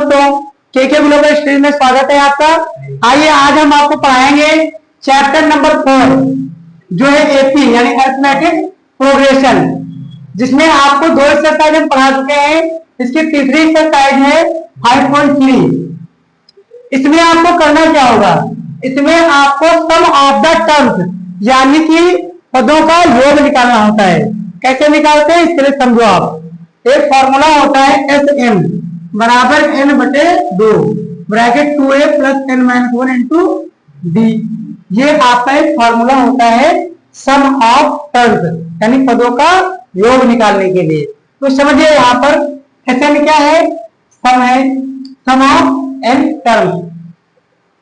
दोस्तों, के global studies में स्वागत है आपका। आइए आज हम आपको पढ़ाएंगे चैप्टर नंबर 4 जो है एपी यानी अरिथमेटिक प्रोग्रेशन, जिसमें आपको 2 एक्सरसाइज हम पढ़ा चुके हैं। इसकी तीसरी एक्सरसाइज है 5.3। इसमें आपको करना क्या होगा, इसमें आपको सम ऑफ द टर्म्स यानी कि पदों का योग निकालना होता है। कैसे निकालते हैं इसके लिए समझो आप। एक फॉर्मूला होता है एस एम बराबर एन बटे 2 bracket 2a plus n minus 1 into d. ये आपका एक फॉर्मूला होता है सम ऑफ टर्म्स यानी पदों का योग निकालने के लिए। तो समझिए यहाँ पर एस एन क्या है, सम है, सम ऑफ एन टर्म्स।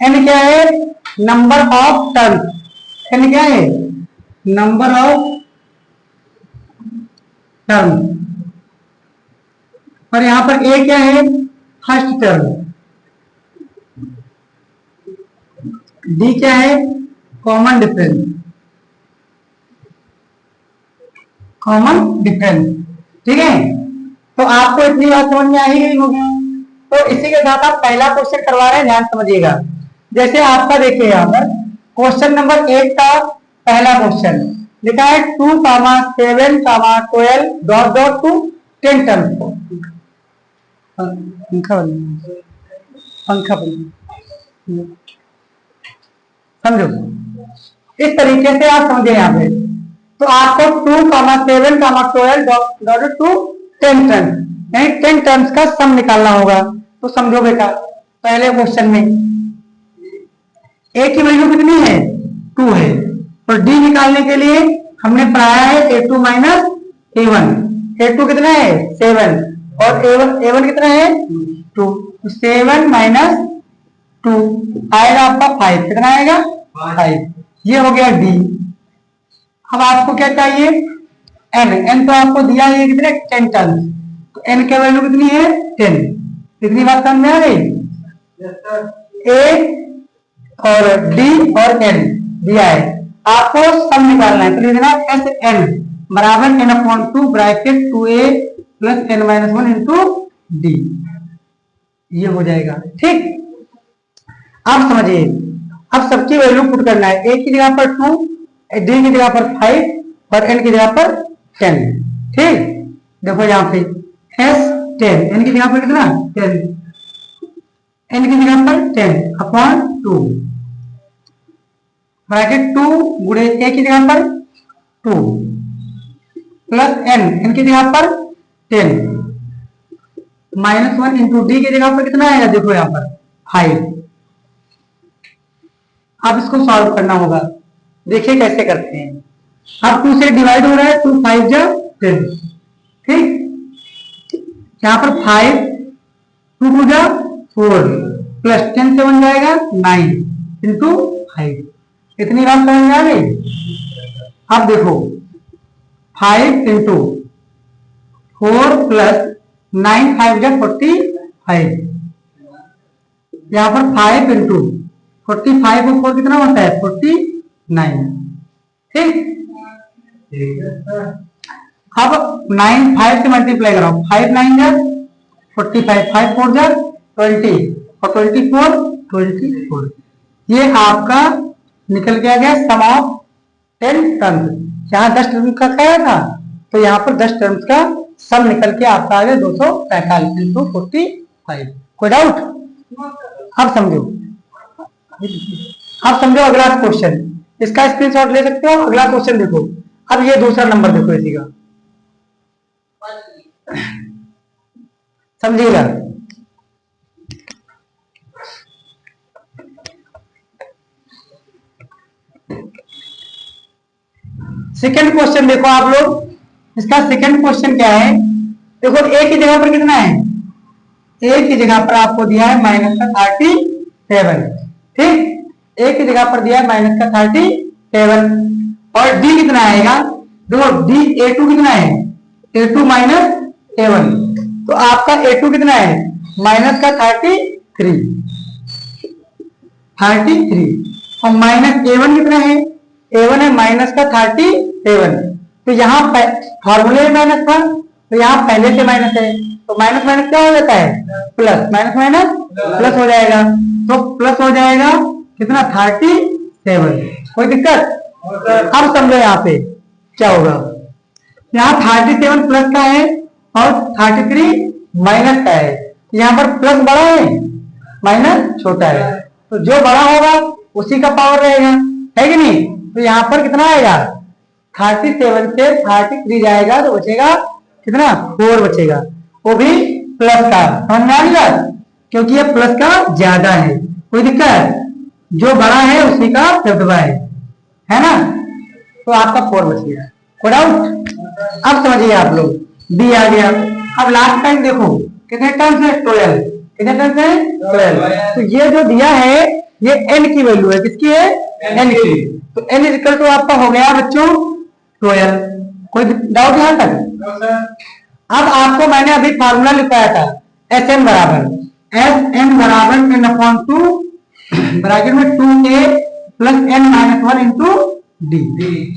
एन क्या है, नंबर ऑफ टर्म्स। एन क्या है, नंबर ऑफ टर्म्स। और यहां पर ए क्या है, फर्स्ट टर्म। डी क्या है, कॉमन डिफरेंस। कॉमन डिफरेंस, ठीक है। तो आपको इतनी बात समझ में आ ही गई होगी। तो इसी के साथ आप पहला क्वेश्चन करवा रहे हैं, ध्यान समझिएगा। जैसे आपका देखिए यहाँ पर क्वेश्चन नंबर 1 का पहला क्वेश्चन लिखा है 2, 7, 12 डॉट डॉट टू 10 टर्म्स को। पंखा समझो, इस तरीके से आप समझे यहाँ पे। तो आपको 2, 7, 12 डॉट टू 10 टर्म्स यानी 10 टर्म्स का सम निकालना होगा। तो समझो बेटा, पहले क्वेश्चन में ए की वैल्यू कितनी है, 2 है। तो डी निकालने के लिए हमने पढ़ाया है a2 माइनस a1। a2 कितना है, 7 और a1 कितना है, 2। 7 माइनस 2 आएगा आपका 5। कितना आएगा, 5। ये हो गया डी। अब आपको क्या चाहिए, एन। एन तो आपको दिया है कितने, 10 टर्म्स। तो एन की वैल्यू कितनी है, 10। कितनी बात समझ में आ गई। ए और डी और एन दिया है, आपको सम निकालना है। तो लिखना एस एन बराबर n upon 2 bracket 2a plus n minus 1 into d. ये हो जाएगा, ठीक। अब समझिए, अब सबकी वैल्यू पुट करना है। ए की जगह पर 2, डी की जगह पर 5 और एन की जगह पर 10, ठीक। देखो यहाँ पे एस 10, एन की जगह पर कितना, 10, एन की जगह पर 10 अपॉन 2 ब्रैकेट 2 गुणे ए की जगह पर 2 प्लस एन की जगह पर 10 माइनस 1 इंटू डी की जगह पर कितना आएगा, देखो यहाँ पर 5। अब इसको सॉल्व करना होगा, देखिए कैसे करते हैं। अब 2 से डिवाइड हो रहा है, 2 5 जा 10, ठीक। यहाँ पर 5, 2 2 जा 4 प्लस 10 से बन जाएगा 9 इंटू 5। इतनी बात समझ में आ गई। अब देखो 5 इंटू 4 प्लस 9 5 जा 45। यहाँ पर 5 इंटू 45 और 4 कितना होता है, 49, ठीक। अब 9 5 से मल्टीप्लाई कराओ, 5 9 जा 45, 5 4 जा 20 और 24 24। ये आपका निकल के आ गया सम ऑफ 10 टर्म्स। यहाँ 10 टर्म्स का क्या था, तो यहाँ पर 10 टर्म्स का सम निकल के आपका आ गया 245 इंटू 45। कोई डाउट। अब समझो, अब समझो अगला क्वेश्चन, इसका स्क्रीनशॉट ले सकते हो। अगला क्वेश्चन देखो, अब ये दूसरा नंबर देखो इसी का, समझिएगा। सेकंड क्वेश्चन देखो आप लोग, इसका सेकंड क्वेश्चन क्या है, देखो ए की जगह पर कितना है, ए की जगह पर आपको दिया है माइनस का 37, ठीक। ए की जगह पर दिया है माइनस का 37 और डी कितना आएगा, देखो डी a2 कितना है, a2 माइनस a1। तो आपका a2 कितना है, माइनस का 33 और माइनस a1 कितना है, a1 है माइनस का 37। तो यहाँ फॉर्मूले में माइनस था, तो यहाँ पहले से माइनस है, तो तो माइनस माइनस क्या हो जाता है, प्लस, माइनस माइनस प्लस हो जाएगा। तो प्लस हो जाएगा कितना, 37। कोई दिक्कत? अब समझो यहाँ पे क्या होगा, यहाँ 37 प्लस का है और 33 माइनस का है। यहाँ पर प्लस बड़ा है, माइनस छोटा है, तो जो बड़ा होगा उसी का पावर रहेगा, है कि नहीं? तो यहाँ पर कितना आएगा, 37 से 33 जाएगा तो बचेगा कितना, 4 बचेगा, वो भी प्लस का। समझ में आ गया? क्योंकि ये प्लस का ज्यादा है। कोई दिक्कत? जो बड़ा है उसी का दबदबा है ना? तो आपका 4 बच गया। कोई डाउट? अब समझिए आप लोग, डी आ गया। अब लास्ट टाइम देखो कितने टर्म्स है, 12। कितने टर्म्स है, 12। तो ये जो दिया है ये n की वैल्यू है, किसकी है, n की। तो n इज इक्वल टू आपका हो गया बच्चों 12। कोई डाउट यहां तक? अब आपको मैंने अभी फार्मूला लिखाया था, Sn बराबर n/2 ब्रैकेट में 2a plus n-1 into D.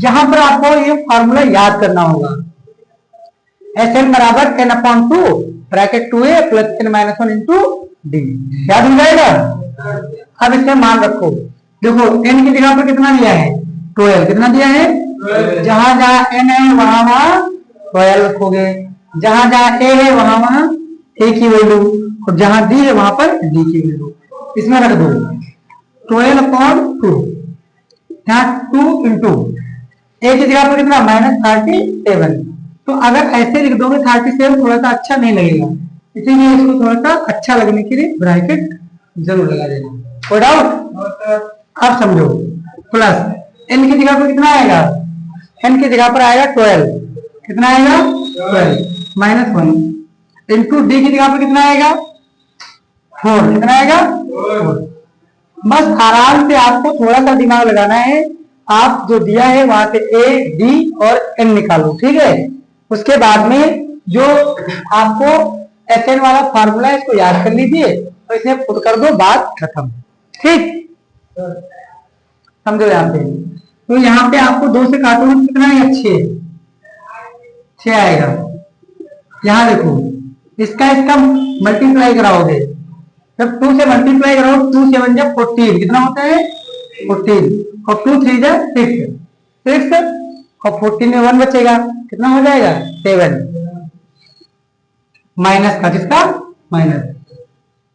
यहां पर आपको ये फार्मूला याद करना होगा, Sn बराबर n/2 bracket 2a plus n-1 into D. याद हो जाएगा? अब इसमें मान रखो, देखो n की जगह पर कितना दिया है, 12। कितना दिया है, जहां जहां n है वहां वहां 12 रखोगे, जहां जहां a है वहां वहां a की वैल्यू, और जहां d है वहां पर d की वैल्यू इसमें रख दो। 12/2 यहाँ 2 इंटू a की जगह पर कितना, -37। तो अगर ऐसे लिख दोगे 37 थोड़ा सा अच्छा नहीं लगेगा, इसीलिए इसको थोड़ा सा अच्छा लगने के लिए ब्रैकेट जरूर लगा देना। कोई डाउट? अब समझो, प्लस n की जगह पर कितना आएगा, n की जगह पर आएगा 12। कितना आएगा, 12 -1 इंटू डी की जगह पर कितना आएगा, 4। कितना आएगा, 4। बस आराम से आपको थोड़ा सा दिमाग लगाना है। आप जो दिया है वहां से a, d और n निकालो, ठीक है? उसके बाद में जो आपको Sn वाला फार्मूला है इसको याद कर लीजिए और इसे पुट कर दो, बात खत्म। ठीक, समझो यहाँ पे। तो यहाँ पे आपको 2 से काटोगे कितना है, 6 आएगा। यहाँ देखो, इसका मल्टीप्लाई कराओगे, जब 2 से मल्टीप्लाई करो 2 7 जा 14। कितना होता है, 14, और 2 3 जा 6 और 14 में 1 बचेगा, कितना हो जाएगा, 7। माइनस का, किसका, माइनस,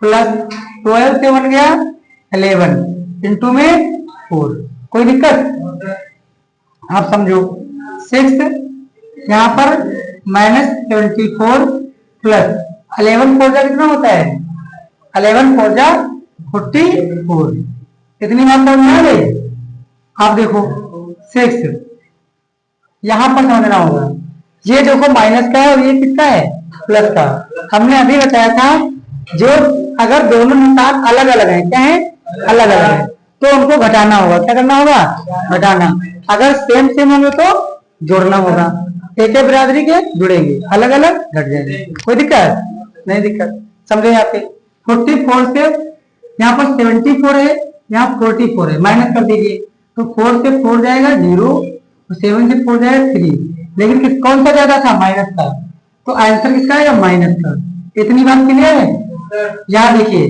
प्लस 12 से 1 गया 11 इंटू में 4। कोई दिक्कत? आप समझो, 6 यहाँ पर -74 प्लस 11 4 जा कितना होता है, 11 4 जा 44। इतनी बात समझ में आ गई? आप देखो 6 यहां पर समझना होगा, ये देखो माइनस का है और ये किसका है, प्लस का। हमने अभी बताया था जो अगर दोनों निशान अलग अलग हैं, क्या है, अलग अलग है, तो उनको घटाना होगा। क्या करना होगा, घटाना। अगर सेम सेम होंगे तो जोड़ना होगा। एक ही बिरादरी के जुड़ेंगे, अलग अलग घट जाएंगे। कोई दिक्कत नहीं? दिक्कत समझो। यहाँ पे 44 से यहाँ पर 74 है, यहाँ 44 है, माइनस कर दीजिए तो 4 से 4 जाएगा 0, 7 से 4 जाएगा 3। लेकिन कौन सा ज्यादा था, माइनस का, तो आंसर किसका आएगा, माइनस का। इतनी बात क्लियर है? यहाँ देखिए,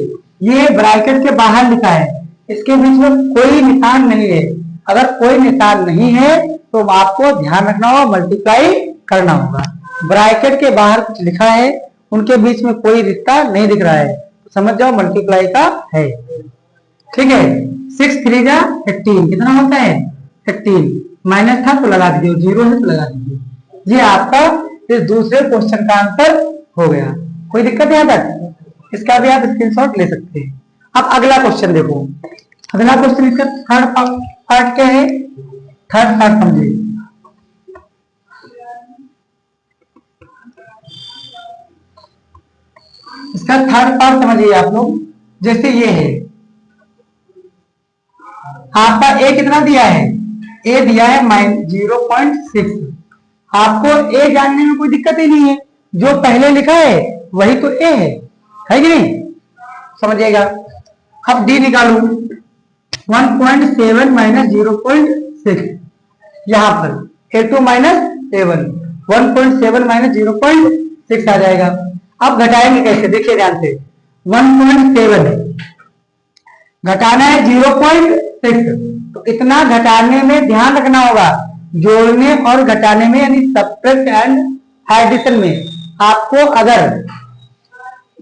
ये ब्रैकेट के बाहर लिखा है, इसके बीच में कोई निशान नहीं है। अगर कोई निशान नहीं है तो आपको ध्यान रखना होगा, मल्टीप्लाई करना होगा। ब्रैकेट के बाहर कुछ लिखा है, उनके बीच में कोई रिश्ता नहीं दिख रहा है, तो समझ जाओ मल्टीप्लाई का है। ठीक है, 6 3 जा 18, कितना होता है, 18। माइनस था तो लगा दीजिए, 0 है तो लगा दीजिए। ये आपका इस दूसरे क्वेश्चन का आंसर हो गया। कोई दिक्कत है यहाँ तक? इसका भी आप स्क्रीनशॉट ले सकते हैं। अब अगला क्वेश्चन देखो, अगला क्वेश्चन इसका थर्ड पार्ट क्या है, थर्ड पार्ट समझिए। इसका थर्ड पार्ट समझिए आप लोग। जैसे ये है आपका ए कितना दिया है, ए दिया है -0.6। आपको ए जानने में कोई दिक्कत ही नहीं है, जो पहले लिखा है वही तो ए है कि नहीं? समझिएगा। अब डी निकालू, 1.7 - 0.6, यहां पर A2 - A1, 1.7 - 0.6 आ जाएगा। अब घटाएंगे कैसे, देखिए ध्यान से। 1.7 घटाना है 0.6, तो इतना घटाने में ध्यान रखना होगा, जोड़ने और घटाने में, यानी सब्ट्रैक्ट एंड एडिशन में आपको अगर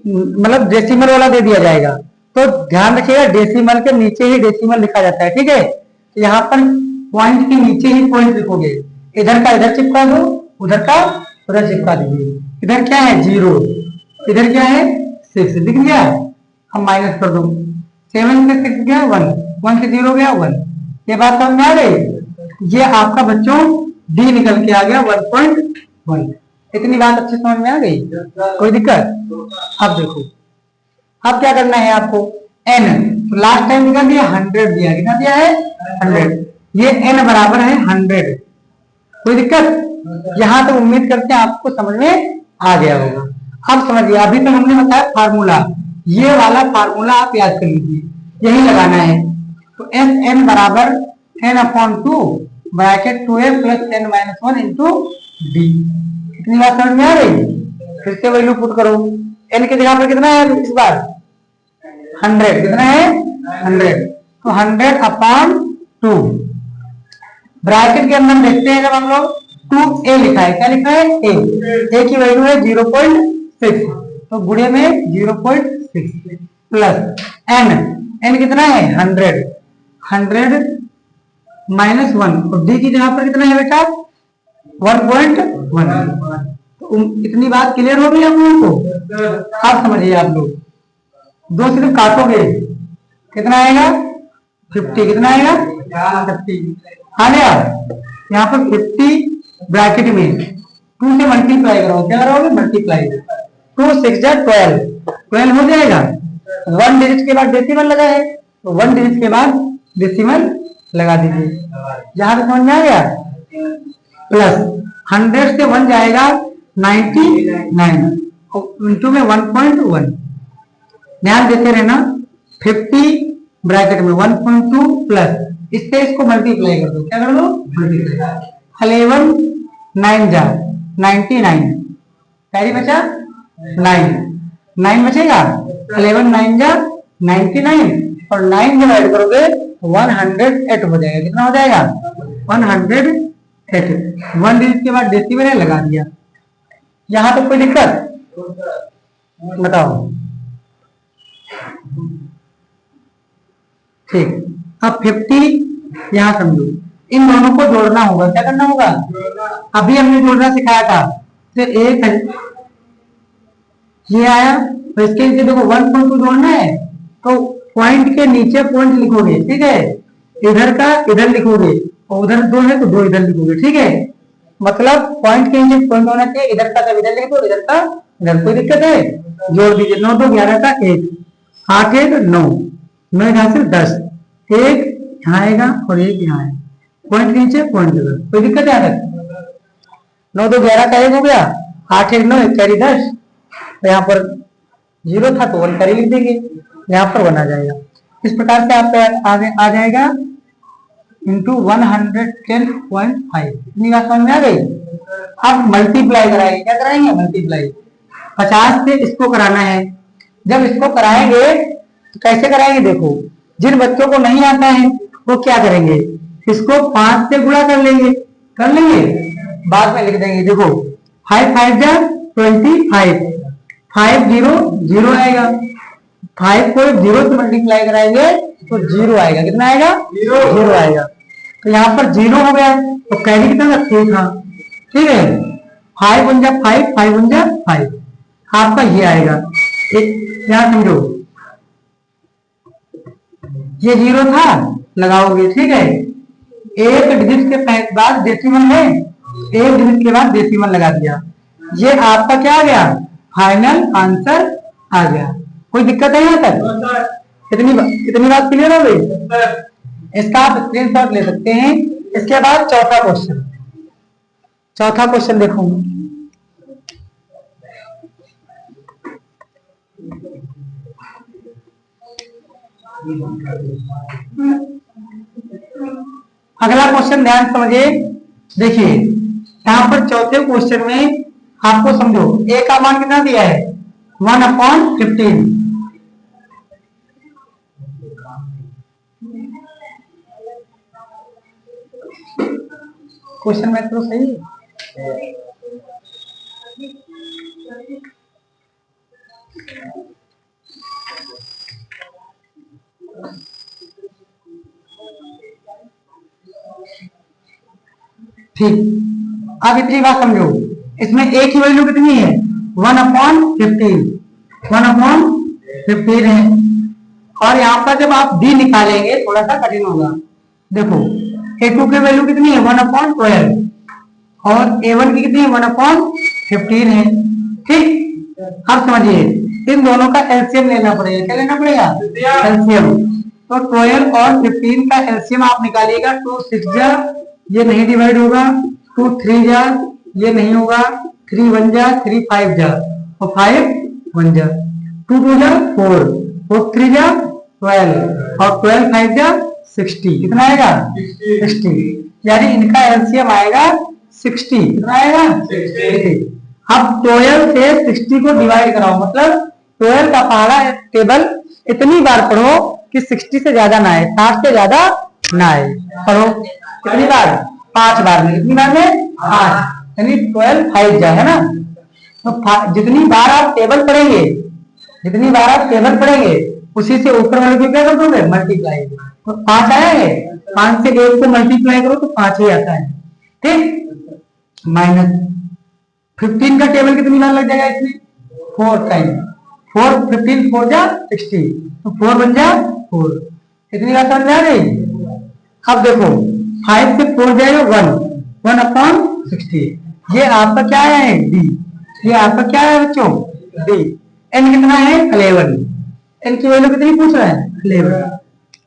मतलब डेसिमल वाला दे दिया जाएगा तो ध्यान रखिएगा डेसिमल के नीचे ही डेसिमल लिखा जाता है, ठीक है। तो यहाँ पर पॉइंट के नीचे ही पॉइंट लिखोगे, इधर का इधर चिपका दो, उधर का उधर चिपका दीजिए। इधर क्या है 0, इधर क्या है 6, लिख लिया। हम माइनस कर दो, 7 से 6 गया 1, 1 से 0 गया 1। ये बात समझ में आ गई। ये आपका बच्चों डी निकल के आ गया 1.1। इतनी बात अच्छी समझ में आ गई, कोई दिक्कत? अब देखो, अब क्या करना है आपको, n, तो लास्ट टाइम निकल दिया 100 दिया, कितना दिया है 100, ये n बराबर है 100, कोई दिक्कत? यहां तो उम्मीद करते हैं आपको समझ में आ गया होगा। अब समझिए, अभी तो हमने बताया फार्मूला, ये वाला फार्मूला आप याद कर लीजिए, यही लगाना है। तो एस एन बराबर n/2 bracket 2a plus n - 1 into D. इतनी बात समझ में आ रही? फिर से वैल्यू पुट करो, n की जगह पर कितना है इस बार 100, कितना है 100, तो 100/2 ब्रैकेट के अंदर देखते हैं जब हम लोग 2a लिखा है, क्या लिखा है a की वैल्यू है 0.6, तो गुणे में 0.6 प्लस n कितना है 100 माइनस 1, और d की जगह पर कितना है बेटा 1.1। तो इतनी बात क्लियर हो गई आप लोगों को? आप समझिए, आप लोग दो सिर्फ काटोगे कितना आएगा 50, कितना आएगा 50 आ गया। यहाँ पर 50 ब्रैकेट में 2 से मल्टीप्लाई करो, क्या करोगे मल्टीप्लाई, 2 6 जा 12 हो जाएगा। 1 डिजिट के बाद डेसिमल लगा है, तो 1 डिजिट के बाद डेसिमल लगा दीजिए, यहां पे समझ में आ गया। प्लस 100 से 1 जाएगा 99 इंटू में 1.1, ध्यान देते रहना। 50 ब्रैकेट में 1.2 प्लस इससे इसको मल्टीप्लाई कर दो, क्या कर दो मल्टीप्लाई। 11 9 जा 99, कैरी बचा 9 बचेगा, 11 9 जा 99, और 9 जब ऐड करोगे 108 हो जाएगा, कितना हो जाएगा 108। 1 डिजिट के बाद डेसिमल लगा दिया, यहां तो कोई दिक्कत बताओ? ठीक, अब 50 यहां समझो, इन दोनों को जोड़ना होगा, क्या करना होगा, अभी हमने जोड़ना सिखाया था। तो एक है ये आया, तो इसके नीचे देखो 1.2 जोड़ना है, तो पॉइंट के नीचे पॉइंट लिखोगे, ठीक है, इधर का इधर लिखोगे, और उधर 2 है तो 2 इधर लिखोगे, ठीक है। मतलब पॉइंट के नीचे पॉइंट होना चाहिए, इधर का इधर लिख दो, इधर का इधर, कोई दिक्कत है? जोड़ दीजिए, 9 2 11 का 1, 8 1 9, 9 यहाँ से 10, 1 यहाँ आएगा और 1 यहाँ आएगा, पॉइंट के नीचे पॉइंट इधर, कोई दिक्कत है? 9 2 11 का 1 हो गया, 8 1 9 कैरी 10, तो यहाँ पर 0 था तो 1 कैरी लिख देंगे, यहाँ पर 1 आ जाएगा। इस प्रकार से आप आगे आ जाएगा इंटू 110.5। इतनी बात समझ में आ गई। अब मल्टीप्लाई कराएंगे, क्या कराएंगे मल्टीप्लाई, 50 से इसको कराना है। जब इसको कराएंगे तो कैसे कराएंगे, देखो जिन बच्चों को नहीं आता है वो क्या करेंगे, इसको 5 से गुणा कर लेंगे, बाद में लिख देंगे। देखो 5 5 जा 25, 5 0 0 आएगा, 5 को 0 से मल्टीप्लाई कराएंगे तो 0 आएगा, कितना आएगा 0 आएगा। तो यहाँ पर 0 हो गया, तो कैरी कितना 3 था, ठीक है। 5 1 जा 5, 5 1 जा 5, आपका ये आएगा। यहाँ समझो ये 0 था लगाओगे, ठीक है, एक डिजिट के बाद डेसिमल है, एक डिजिट के बाद डेसिमल लगा दिया, ये आपका क्या आ गया फाइनल आंसर आ गया। कोई दिक्कत है यहाँ तक? इतनी बात क्लियर हो गई? इसका आप स्क्रीनशॉट ले सकते हैं। इसके बाद चौथा क्वेश्चन देखो, अगला क्वेश्चन ध्यान समझिए। देखिए यहाँ पर चौथे क्वेश्चन में आपको समझो a का मान कितना दिया है 1/15। क्वेश्चन में तो सही ठीक। अब इतनी बात समझो, इसमें एक ही वैल्यू कितनी है 1/15, 1/15 है। और यहाँ पर जब आप डी निकालेंगे थोड़ा सा कठिन होगा। देखो a2 की वैल्यू कितनी है 1/12 और a1 की कितनी है 1/15 है। ठीक, अब समझिए इन दोनों का एलसीएम लेना पड़ेगा। क्या लेना पड़ेगा? एलसीएम। तो 12 और 15 का एलसीएम आप निकालिएगा। 2 6 जा, ये नहीं डिवाइड होगा। 2 3 जा, ये नहीं होगा। 3 1 जा, 3 5 जा और 5 1 जा। 2 2 जा 4, 4 3 जा 12 और 12 5 जा 60। कितना आएगा? 60। यानी इनका एलसीएम आएगा 60। कितना आएगा? 60। अब 12 से 60 को डिवाइड कराओ, मतलब 12 का पहला टेबल इतनी बार पढ़ो कि 60 से ज्यादा ना आए, 60 से ज्यादा ना आए। पढ़ो कितनी बार? 5 बार में। कितनी बार में? 5, यानी 12 5 जा, है ना। तो जितनी बार आप टेबल पढ़ेंगे, जितनी बार आप टेबल पढ़ेंगे उसी से ऊपर वाले को क्या कर दोगे? मल्टीप्लाई। तो 5 आया है, 5 से 1 को मल्टीप्लाई करो तो 5 ही आता है। ठीक, माइनस 15 का टेबल कितनी बार लग जाएगा इसमें? 4 टाइम। 4 15 4 जा 60, तो 4 बन जा 4। इतनी बात समझ आ रही? अब देखो 5 से 4 जाएगा 1/60। ये आपका क्या है? डी। ये आपका क्या है बच्चों? डी। एन कितना है? 11। एन की वैल्यू कितनी पूछ रहा है? 11।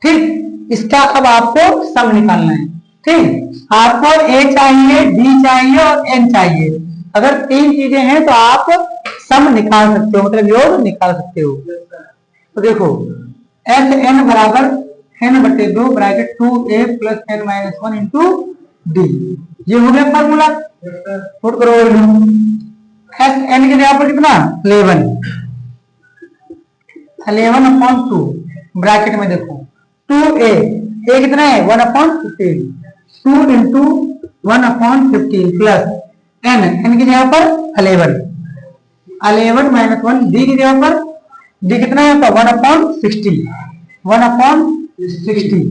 ठीक, इसका अब आपको सम निकालना है। ठीक, आपको ए चाहिए, डी चाहिए और एन चाहिए। अगर 3 चीजें हैं तो आप सम निकाल सकते हो, मतलब योग निकाल सकते हो। तो देखो एस एन बराबर n/2 bracket 2a plus n-1 into d. ये हो गया फॉर्मूला। पुट करो एस एन के जगह पर कितना? 11/2 ब्रैकेट में देखो 2a, a कितना है? 1/15, 2 इंटू 1/15 प्लस n, n की जगह पर 11, 11 - 1 डी की जगह पर, डी कितना है? 1/60, 1/60।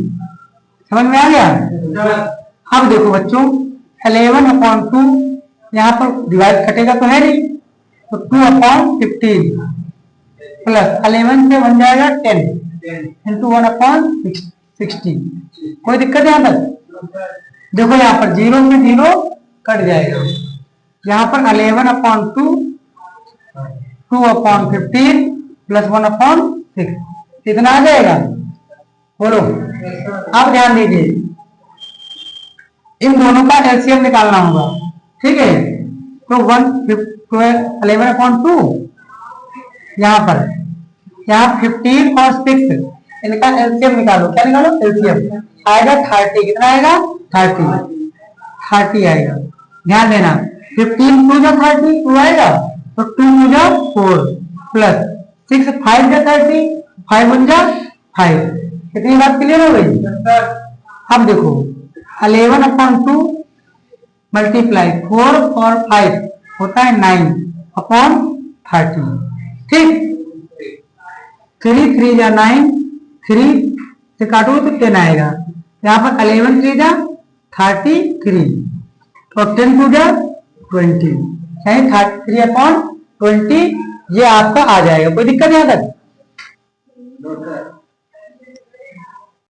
समझ में आ गया? अब देखो बच्चों 11/2 यहाँ पर डिवाइड कटेगा तो है नहीं, तो 2/15 प्लस 11 से बन जाएगा 10 इंटू 1/60। कोई दिक्कत यहाँ तक? देखो यहाँ पर 0 में 0 कट जाएगा। यहाँ पर 11/2 2/15 प्लस 1/6 कितना आ जाएगा? बोलो। अब ध्यान दीजिए, इन दोनों का एलसीएम निकालना होगा। ठीक है, तो 11/2 यहाँ पर, यहाँ 15 और 6 इनका एलसीएम निकालो। क्या निकालो? एलसीएम आएगा 30। कितना आएगा? 30 आएगा। ध्यान देना 15 2 जा 30, 2 आएगा, तो 2 2 जा 4 प्लस 6 5 जा 30, 5 1 जा 5। कितनी बात क्लियर हो गई? अब देखो 11/2 मल्टीप्लाई 4 और 5 होता है 9/30। ठीक, 3 3 जा 9, 3 से काटो तो 10 आएगा। यहाँ पर 11 3 जा 33 और 10 2 जा 20, यानी 33/20 ये आपका आ जाएगा। कोई दिक्कत यहाँ तक?